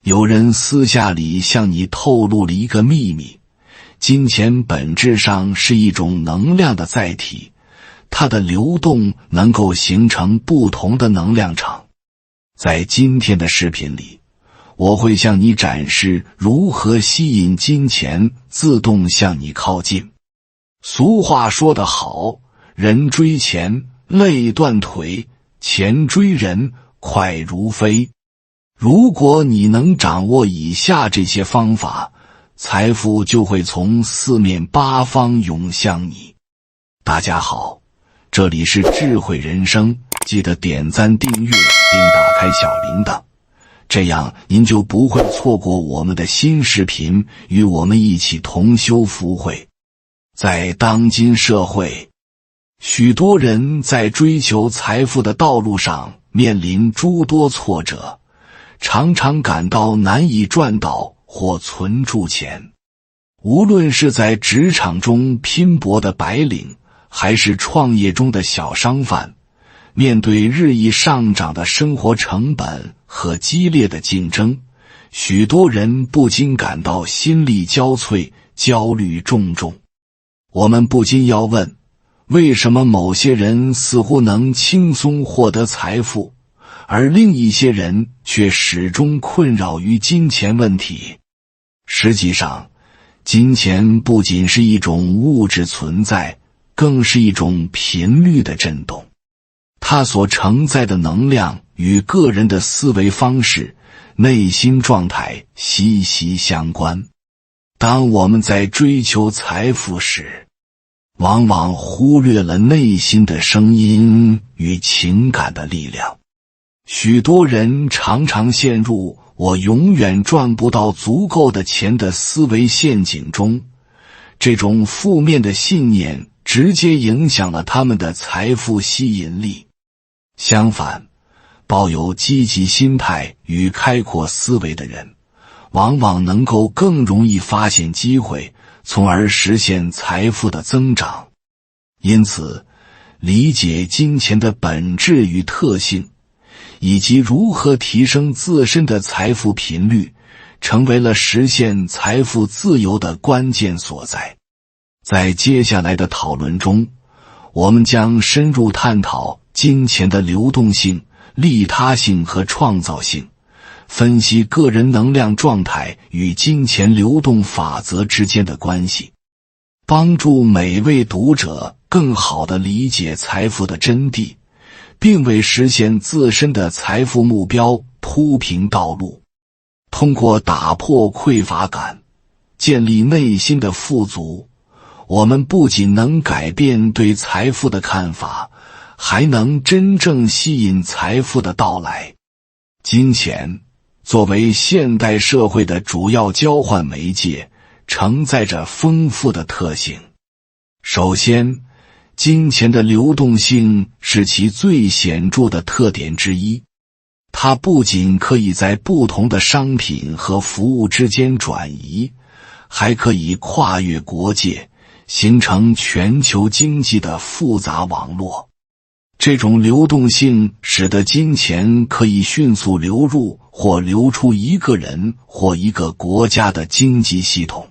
有人私下里向你透露了一个秘密，金钱本质上是一种能量的载体，它的流动能够形成不同的能量场。在今天的视频里，我会向你展示如何吸引金钱自动向你靠近。俗话说得好，人追钱累断腿，钱追人快如飞。如果你能掌握以下这些方法，财富就会从四面八方涌向你。大家好，这里是智慧人生，记得点赞订阅并打开小铃铛，这样您就不会错过我们的新视频，与我们一起同修福慧。在当今社会，许多人在追求财富的道路上面临诸多挫折，常常感到难以赚到或存住钱。无论是在职场中拼搏的白领，还是创业中的小商贩，面对日益上涨的生活成本和激烈的竞争，许多人不禁感到心力交瘁，焦虑重重。我们不禁要问，为什么某些人似乎能轻松获得财富，而另一些人却始终困扰于金钱问题？实际上，金钱不仅是一种物质存在，更是一种频率的震动。它所承载的能量与个人的思维方式、内心状态息息相关。当我们在追求财富时，往往忽略了内心的声音与情感的力量。许多人常常陷入我永远赚不到足够的钱的思维陷阱中，这种负面的信念直接影响了他们的财富吸引力。相反，抱有积极心态与开阔思维的人，往往能够更容易发现机会，从而实现财富的增长。因此，理解金钱的本质与特性，以及如何提升自身的财富频率，成为了实现财富自由的关键所在。在接下来的讨论中，我们将深入探讨金钱的流动性、利他性和创造性，分析个人能量状态与金钱流动法则之间的关系，帮助每位读者更好地理解财富的真谛，并为实现自身的财富目标铺平道路。通过打破匮乏感，建立内心的富足，我们不仅能改变对财富的看法，还能真正吸引财富的到来。金钱作为现代社会的主要交换媒介，承载着丰富的特性。首先，金钱的流动性是其最显著的特点之一。它不仅可以在不同的商品和服务之间转移，还可以跨越国界，形成全球经济的复杂网络。这种流动性使得金钱可以迅速流入或流出一个人或一个国家的经济系统。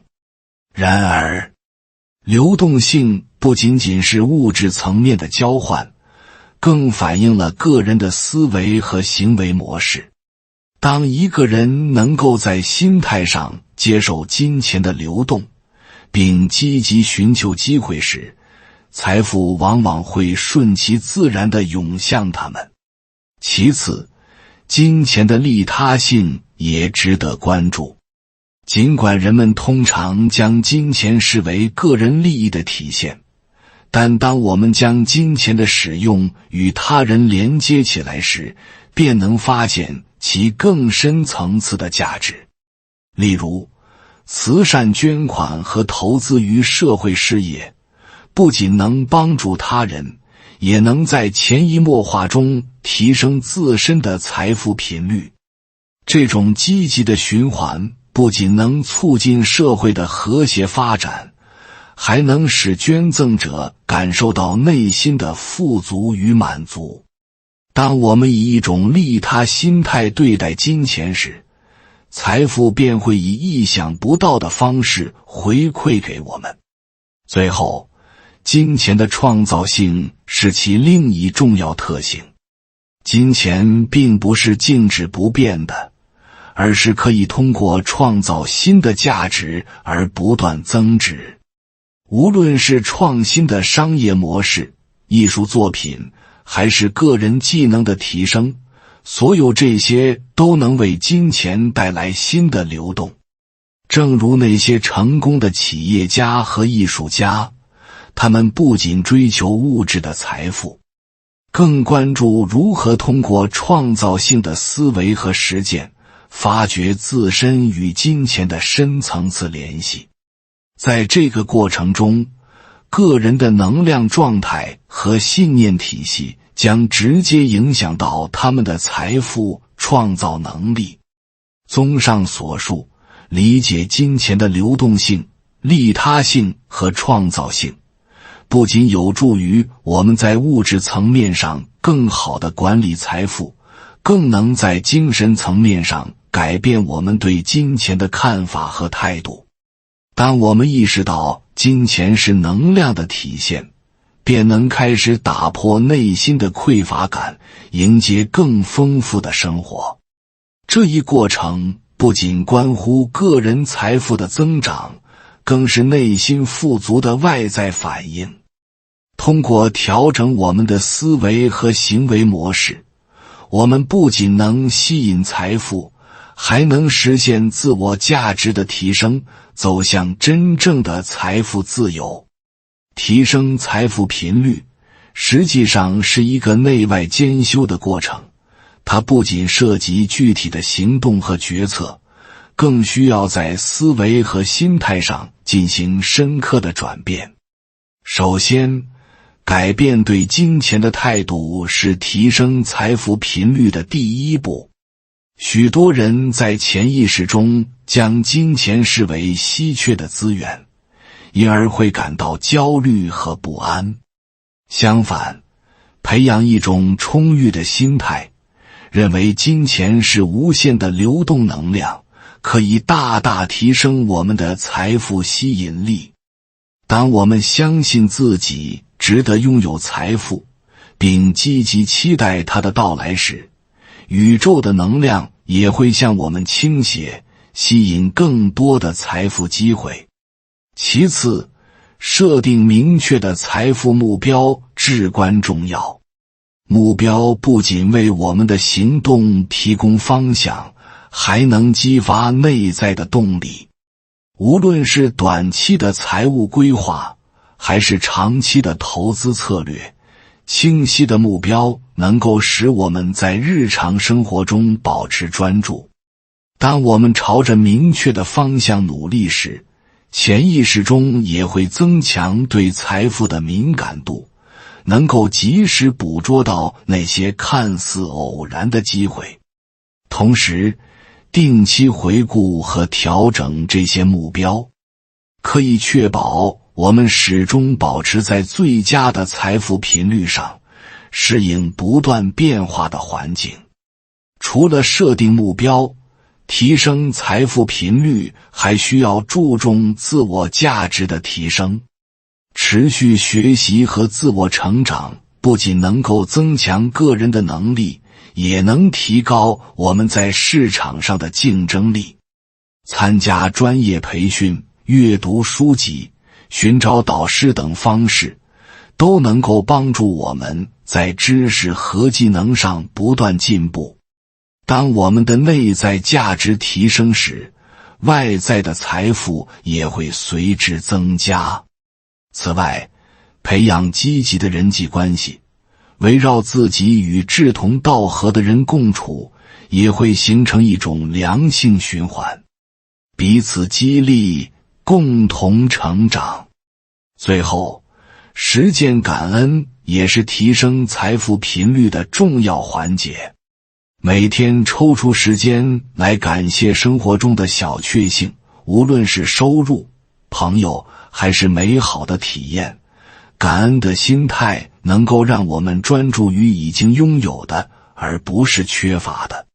然而，流动性不仅仅是物质层面的交换，更反映了个人的思维和行为模式。当一个人能够在心态上接受金钱的流动，并积极寻求机会时，财富往往会顺其自然地涌向他们。其次，金钱的利他性也值得关注。尽管人们通常将金钱视为个人利益的体现，但当我们将金钱的使用与他人连接起来时，便能发现其更深层次的价值。例如，慈善捐款和投资于社会事业，不仅能帮助他人，也能在潜移默化中提升自身的财富频率。这种积极的循环不仅能促进社会的和谐发展，还能使捐赠者感受到内心的富足与满足。当我们以一种利他心态对待金钱时，财富便会以意想不到的方式回馈给我们。最后，金钱的创造性是其另一重要特性。金钱并不是静止不变的，而是可以通过创造新的价值而不断增值。无论是创新的商业模式、艺术作品，还是个人技能的提升，所有这些都能为金钱带来新的流动。正如那些成功的企业家和艺术家，他们不仅追求物质的财富，更关注如何通过创造性的思维和实践，发掘自身与金钱的深层次联系。在这个过程中，个人的能量状态和信念体系将直接影响到他们的财富创造能力。综上所述，理解金钱的流动性、利他性和创造性，不仅有助于我们在物质层面上更好地管理财富，更能在精神层面上改变我们对金钱的看法和态度。当我们意识到金钱是能量的体现，便能开始打破内心的匮乏感，迎接更丰富的生活。这一过程不仅关乎个人财富的增长，更是内心富足的外在反应。通过调整我们的思维和行为模式，我们不仅能吸引财富，还能实现自我价值的提升，走向真正的财富自由。提升财富频率实际上是一个内外兼修的过程，它不仅涉及具体的行动和决策，更需要在思维和心态上进行深刻的转变。首先，改变对金钱的态度是提升财富频率的第一步。许多人在潜意识中将金钱视为稀缺的资源，因而会感到焦虑和不安。相反，培养一种充裕的心态，认为金钱是无限的流动能量，可以大大提升我们的财富吸引力。当我们相信自己值得拥有财富，并积极期待它的到来时，宇宙的能量也会向我们倾斜，吸引更多的财富机会。其次，设定明确的财富目标至关重要。目标不仅为我们的行动提供方向，还能激发内在的动力。无论是短期的财务规划，还是长期的投资策略，清晰的目标能够使我们在日常生活中保持专注。当我们朝着明确的方向努力时，潜意识中也会增强对财富的敏感度，能够及时捕捉到那些看似偶然的机会。同时，定期回顾和调整这些目标，可以确保我们始终保持在最佳的财富频率上，适应不断变化的环境。除了设定目标，提升财富频率还需要注重自我价值的提升。持续学习和自我成长不仅能够增强个人的能力，也能提高我们在市场上的竞争力。参加专业培训、阅读书籍、寻找导师等方式，都能够帮助我们在知识和技能上不断进步。当我们的内在价值提升时，外在的财富也会随之增加。此外，培养积极的人际关系，围绕自己与志同道合的人共处，也会形成一种良性循环，彼此激励，共同成长。最后，实践感恩也是提升财富频率的重要环节。每天抽出时间来感谢生活中的小确幸，无论是收入、朋友还是美好的体验，感恩的心态能够让我们专注于已经拥有的，而不是缺乏的。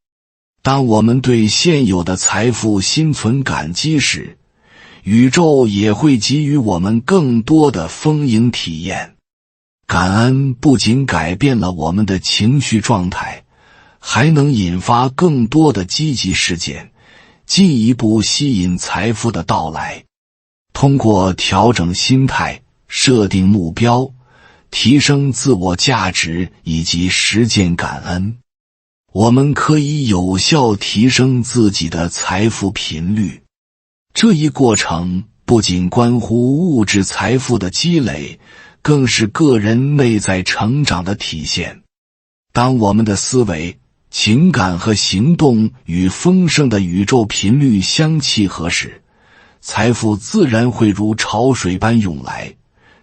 当我们对现有的财富心存感激时，宇宙也会给予我们更多的丰盈体验。感恩不仅改变了我们的情绪状态，还能引发更多的积极事件，进一步吸引财富的到来。通过调整心态、设定目标、提升自我价值以及实践感恩，我们可以有效提升自己的财富频率。这一过程不仅关乎物质财富的积累，更是个人内在成长的体现。当我们的思维、情感和行动与丰盛的宇宙频率相契合时，财富自然会如潮水般涌来，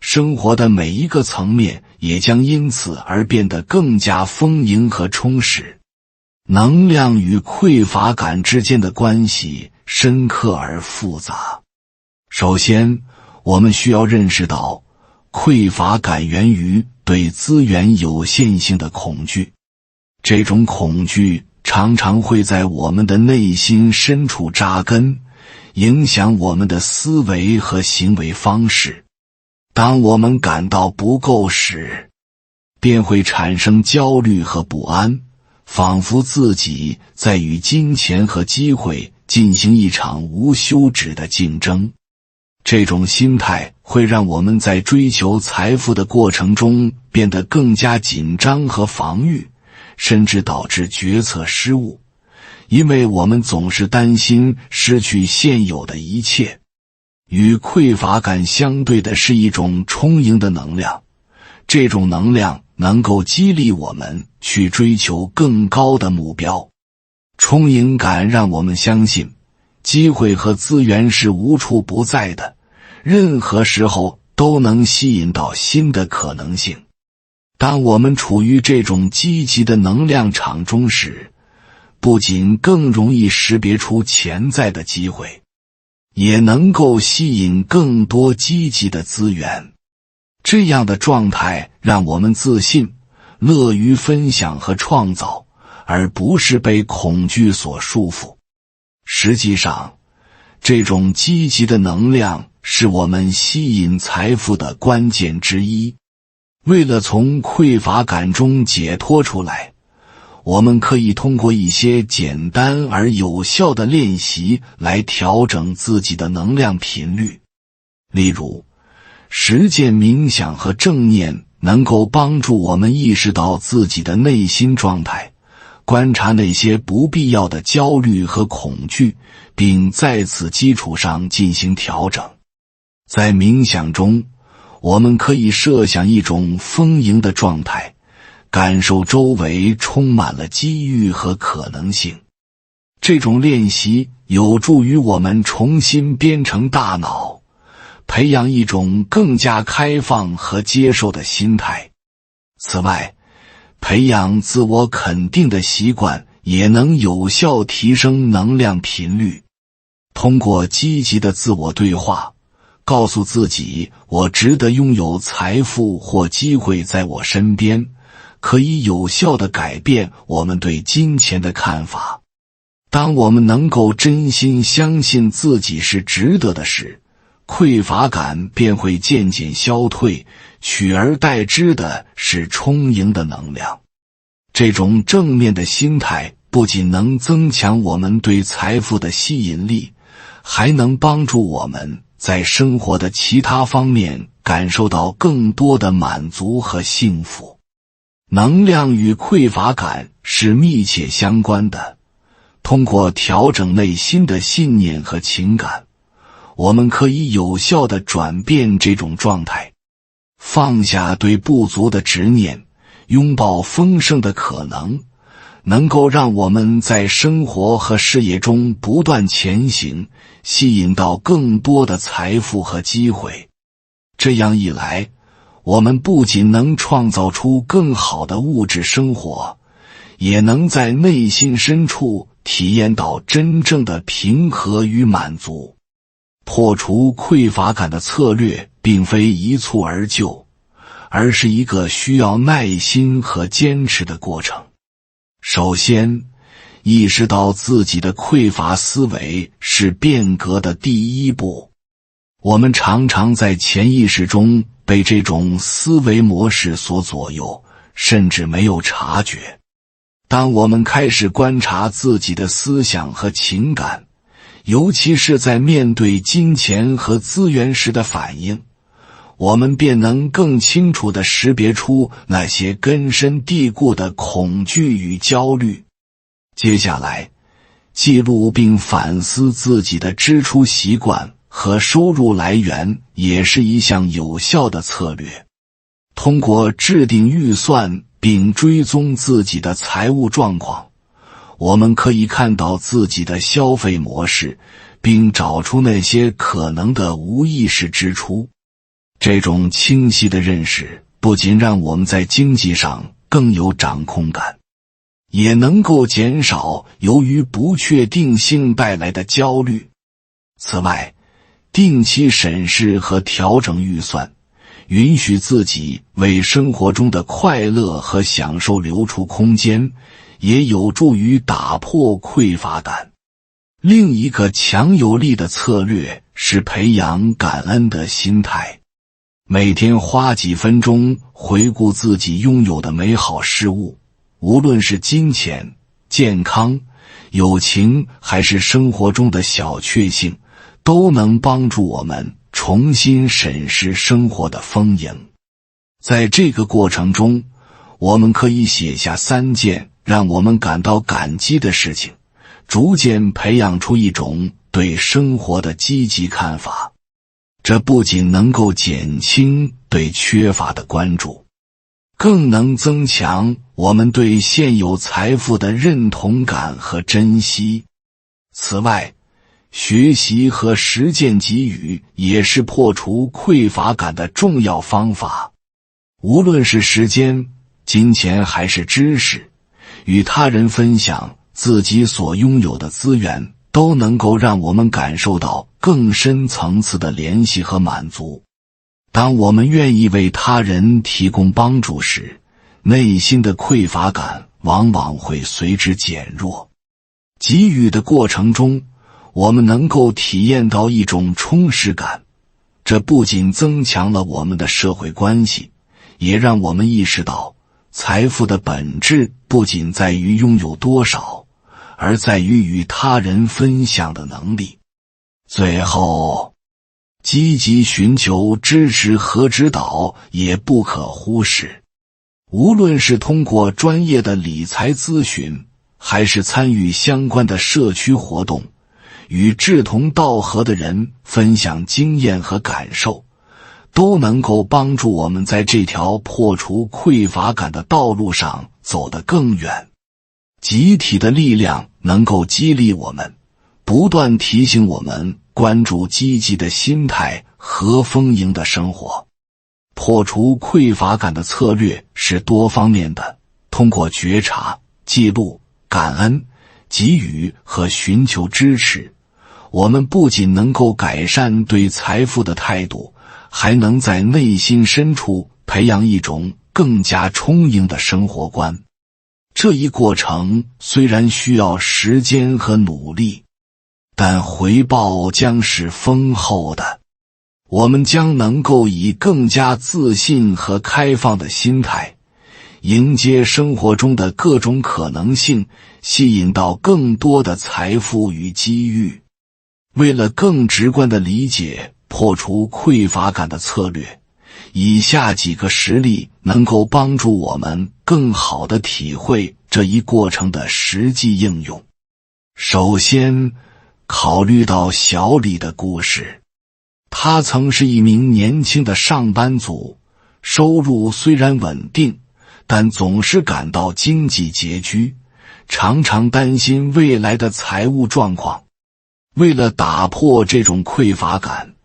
生活的每一个层面也将因此而变得更加丰盈和充实。能量与匮乏感之间的关系深刻而复杂。首先，我们需要认识到，匮乏感源于对资源有限性的恐惧。这种恐惧常常会在我们的内心深处扎根，影响我们的思维和行为方式。当我们感到不够时，便会产生焦虑和不安，仿佛自己在与金钱和机会进行一场无休止的竞争。这种心态会让我们在追求财富的过程中变得更加紧张和防御，甚至导致决策失误，因为我们总是担心失去现有的一切。与匮乏感相对的是一种充盈的能量，这种能量能够激励我们去追求更高的目标。充盈感让我们相信，机会和资源是无处不在的，任何时候都能吸引到新的可能性。当我们处于这种积极的能量场中时，不仅更容易识别出潜在的机会，也能够吸引更多积极的资源。这样的状态让我们自信，乐于分享和创造，而不是被恐惧所束缚。实际上，这种积极的能量是我们吸引财富的关键之一。为了从匮乏感中解脱出来，我们可以通过一些简单而有效的练习来调整自己的能量频率。例如，实践冥想和正念能够帮助我们意识到自己的内心状态，观察那些不必要的焦虑和恐惧，并在此基础上进行调整。在冥想中，我们可以设想一种丰盈的状态，感受周围充满了机遇和可能性。这种练习有助于我们重新编程大脑，培养一种更加开放和接受的心态。此外，培养自我肯定的习惯也能有效提升能量频率。通过积极的自我对话，告诉自己我值得拥有财富或机会在我身边，可以有效地改变我们对金钱的看法。当我们能够真心相信自己是值得的时，匮乏感便会渐渐消退，取而代之的是充盈的能量。这种正面的心态不仅能增强我们对财富的吸引力，还能帮助我们在生活的其他方面感受到更多的满足和幸福。能量与匮乏感是密切相关的。通过调整内心的信念和情感，我们可以有效地转变这种状态，放下对不足的执念，拥抱丰盛的可能，能够让我们在生活和事业中不断前行，吸引到更多的财富和机会。这样一来，我们不仅能创造出更好的物质生活，也能在内心深处体验到真正的平和与满足。破除匮乏感的策略并非一蹴而就，而是一个需要耐心和坚持的过程。首先，意识到自己的匮乏思维是变革的第一步。我们常常在潜意识中被这种思维模式所左右，甚至没有察觉。当我们开始观察自己的思想和情感，尤其是在面对金钱和资源时的反应，我们便能更清楚地识别出那些根深蒂固的恐惧与焦虑。接下来，记录并反思自己的支出习惯和收入来源也是一项有效的策略。通过制定预算并追踪自己的财务状况，我们可以看到自己的消费模式，并找出那些可能的无意识支出。这种清晰的认识不仅让我们在经济上更有掌控感，也能够减少由于不确定性带来的焦虑。此外，定期审视和调整预算，允许自己为生活中的快乐和享受留出空间，也有助于打破匮乏感。另一个强有力的策略是培养感恩的心态。每天花几分钟回顾自己拥有的美好事物，无论是金钱、健康、友情还是生活中的小确幸，都能帮助我们重新审视生活的丰盈。在这个过程中，我们可以写下3件让我们感到感激的事情，逐渐培养出一种对生活的积极看法。这不仅能够减轻对缺乏的关注，更能增强我们对现有财富的认同感和珍惜。此外，学习和实践给予也是破除匮乏感的重要方法。无论是时间、金钱还是知识，与他人分享自己所拥有的资源，都能够让我们感受到更深层次的联系和满足。当我们愿意为他人提供帮助时，内心的匮乏感往往会随之减弱。给予的过程中，我们能够体验到一种充实感，这不仅增强了我们的社会关系，也让我们意识到财富的本质不仅在于拥有多少，而在于与他人分享的能力。最后，积极寻求支持和指导也不可忽视。无论是通过专业的理财咨询，还是参与相关的社区活动，与志同道合的人分享经验和感受，都能够帮助我们在这条破除匮乏感的道路上走得更远。集体的力量能够激励我们，不断提醒我们关注积极的心态和丰盈的生活。破除匮乏感的策略是多方面的，通过觉察、记录、感恩、给予和寻求支持，我们不仅能够改善对财富的态度，还能在内心深处培养一种更加充盈的生活观。这一过程虽然需要时间和努力，但回报将是丰厚的。我们将能够以更加自信和开放的心态，迎接生活中的各种可能性，吸引到更多的财富与机遇。为了更直观地理解破除匮乏感的策略，以下几个实例能够帮助我们更好地体会这一过程的实际应用。首先，考虑到小李的故事。他曾是一名年轻的上班族，收入虽然稳定，但总是感到经济拮据，常常担心未来的财务状况。为了打破这种匮乏感，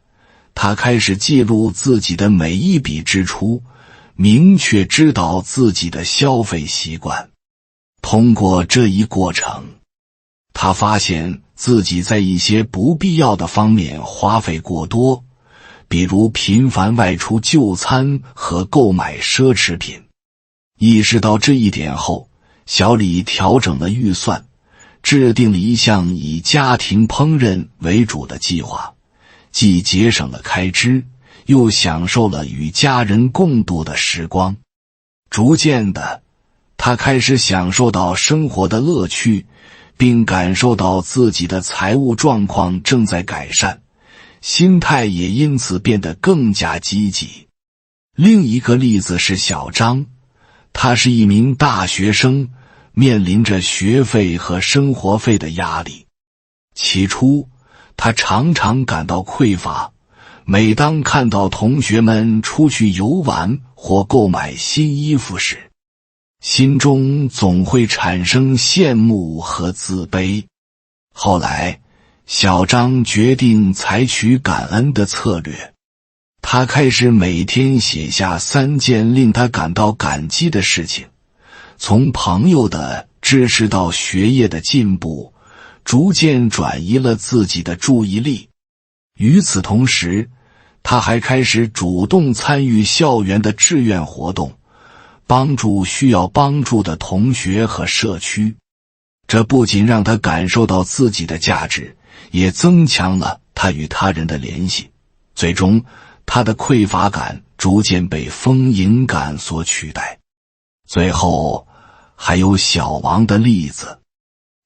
他开始记录自己的每一笔支出，明确知道自己的消费习惯。通过这一过程，他发现自己在一些不必要的方面花费过多，比如频繁外出就餐和购买奢侈品。意识到这一点后，小李调整了预算，制定了一项以家庭烹饪为主的计划，既节省了开支，又享受了与家人共度的时光。逐渐的，他开始享受到生活的乐趣，并感受到自己的财务状况正在改善，心态也因此变得更加积极。另一个例子是小张，他是一名大学生，面临着学费和生活费的压力。起初，他常常感到匮乏，每当看到同学们出去游玩或购买新衣服时，心中总会产生羡慕和自卑。后来，小张决定采取感恩的策略。他开始每天写下3件令他感到感激的事情，从朋友的支持到学业的进步，逐渐转移了自己的注意力。与此同时，他还开始主动参与校园的志愿活动，帮助需要帮助的同学和社区。这不仅让他感受到自己的价值，也增强了他与他人的联系。最终，他的匮乏感逐渐被丰盈感所取代。最后，还有小王的例子。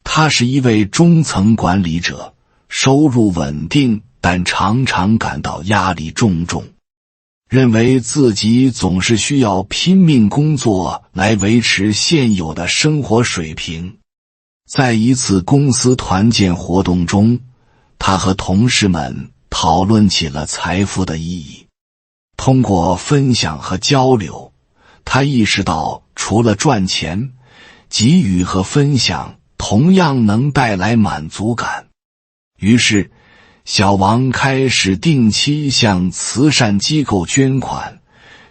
他是一位中层管理者，收入稳定，但常常感到压力重重，认为自己总是需要拼命工作来维持现有的生活水平。在一次公司团建活动中，他和同事们讨论起了财富的意义。通过分享和交流，他意识到除了赚钱，给予和分享同样能带来满足感。于是，小王开始定期向慈善机构捐款，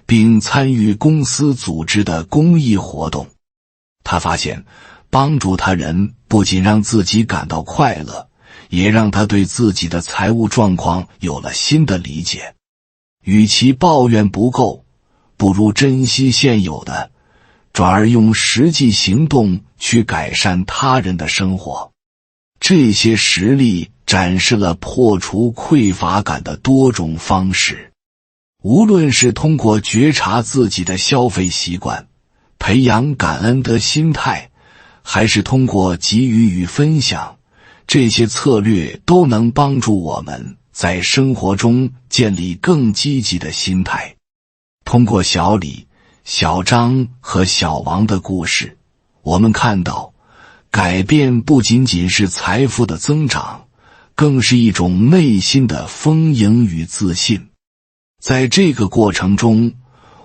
并参与公司组织的公益活动。他发现，帮助他人不仅让自己感到快乐，也让他对自己的财务状况有了新的理解。与其抱怨不够，不如珍惜现有的，转而用实际行动去改善他人的生活。这些实例展示了破除匮乏感的多种方式。无论是通过觉察自己的消费习惯，培养感恩的心态，还是通过给予与分享，这些策略都能帮助我们在生活中建立更积极的心态。通过小李、小张和小王的故事，我们看到，改变不仅仅是财富的增长，更是一种内心的丰盈与自信。在这个过程中，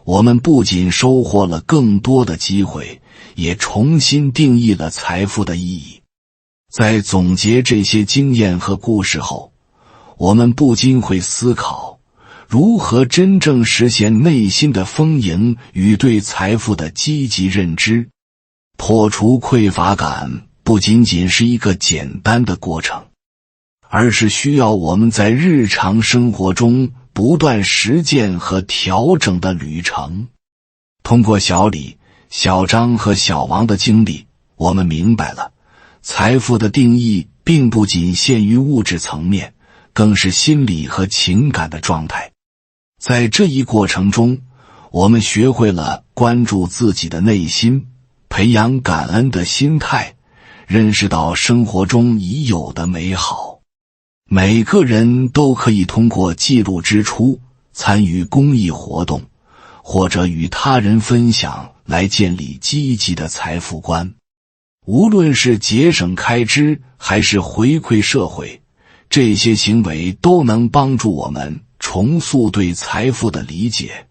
我们不仅收获了更多的机会，也重新定义了财富的意义。在总结这些经验和故事后，我们不禁会思考，如何真正实现内心的丰盈与对财富的积极认知。破除匮乏感不仅仅是一个简单的过程，而是需要我们在日常生活中不断实践和调整的旅程。通过小李、小张和小王的经历，我们明白了，财富的定义并不仅限于物质层面，更是心理和情感的状态。在这一过程中，我们学会了关注自己的内心，培养感恩的心态，认识到生活中已有的美好。每个人都可以通过记录支出、参与公益活动，或者与他人分享来建立积极的财富观。无论是节省开支还是回馈社会，这些行为都能帮助我们重塑对财富的理解，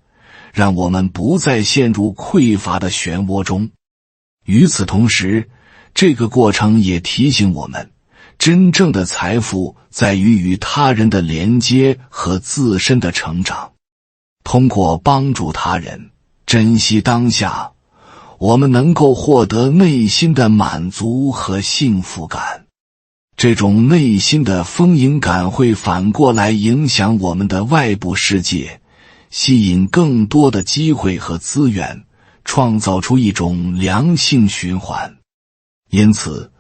让我们不再陷入匮乏的漩涡中。与此同时，这个过程也提醒我们，真正的财富在于与他人的连接和自身的成长。通过帮助他人，珍惜当下，我们能够获得内心的满足和幸福感。这种内心的丰盈感会反过来影响我们的外部世界，吸引更多的机会和资源，创造出一种良性循环。因此，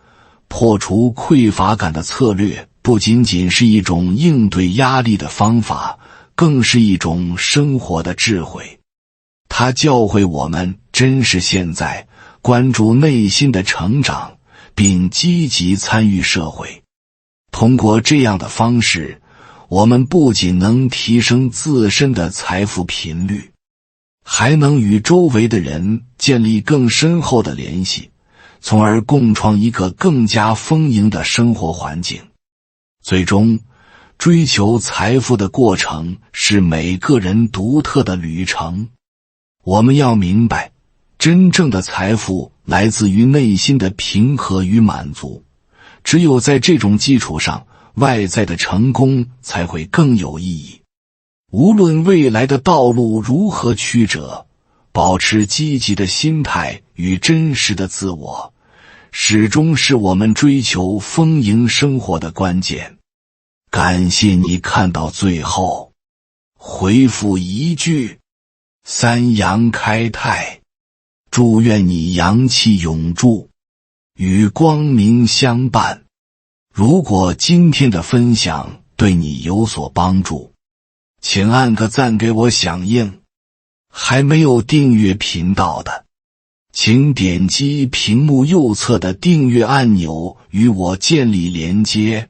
破除匮乏感的策略不仅仅是一种应对压力的方法，更是一种生活的智慧。它教会我们珍视现在，关注内心的成长，并积极参与社会。通过这样的方式，我们不仅能提升自身的财富频率，还能与周围的人建立更深厚的联系，从而共创一个更加丰盈的生活环境。最终，追求财富的过程是每个人独特的旅程。我们要明白，真正的财富来自于内心的平和与满足，只有在这种基础上，外在的成功才会更有意义。无论未来的道路如何曲折，保持积极的心态与真实的自我，始终是我们追求丰盈生活的关键。感谢你看到最后，回复一句三阳开泰，祝愿你阳气永驻，与光明相伴。如果今天的分享对你有所帮助，请按个赞给我响应。还没有订阅频道的，请点击屏幕右侧的订阅按钮与我建立连接，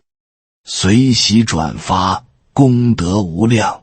随喜转发，功德无量。